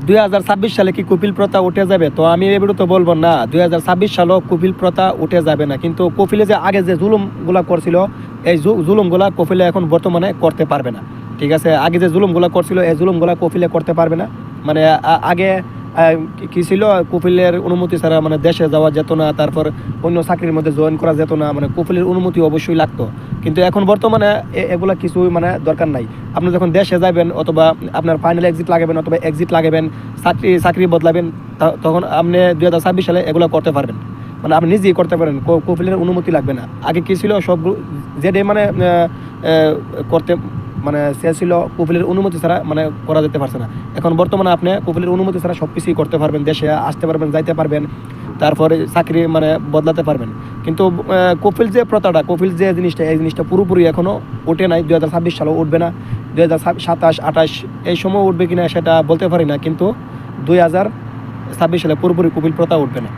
2026 সালে কি কপিল প্রথা উঠে যাবে? তো আমি এবারে তো বলবো না 2026 সালেও কপিল প্রথা উঠে যাবে না, কিন্তু কপিলে যে আগে যে জুলুমগুলা করছিল এই জুলুমগুলা কপিলে এখন বর্তমানে করতে পারবে না। ঠিক আছে, আগে যে জুলুমগুলা করছিল এই জুলুমগুলা কপিলে করতে পারবে না। মানে আগে কি ছিল, কপিলের অনুমতি ছাড়া মানে দেশে যাওয়া যেত না, তারপর অন্য চাকরির মধ্যে জয়েন করা যেত না, মানে কপিলের অনুমতি অবশ্যই লাগতো। কিন্তু এখন বর্তমানে এগুলা কিছু মানে দরকার নাই। আপনি যখন দেশে যাবেন অথবা আপনার ফাইনাল এক্সিট লাগাবেন অথবা এক্সিট লাগাবেন, চাকরি বদলাবেন, তখন আপনি 2026 সালে এগুলো করতে পারবেন। মানে আপনি নিজেই করতে পারেন, কপিলের অনুমতি লাগবে না। আগে কী ছিল, সব যেটা মানে করতে মানে সে ছিল কপিলের অনুমতি ছাড়া মানে করা যেতে পারছে না। এখন বর্তমানে আপনি কপিলের অনুমতি ছাড়া সব কিছুই করতে পারবেন, দেশে আসতে পারবেন, যাইতে পারবেন, তারপরে চাকরি মানে বদলাতে পারবেন। কিন্তু কপিল যে প্রথাটা, কপিল যে জিনিসটা, এই জিনিসটা পুরোপুরি এখনও ওঠে নাই। 2026 সালেও উঠবে না, 2027-28 এই সময় উঠবে কিনা সেটা বলতে পারি না, কিন্তু 2026 সালে পুরোপুরি কপিল প্রথা উঠবে না।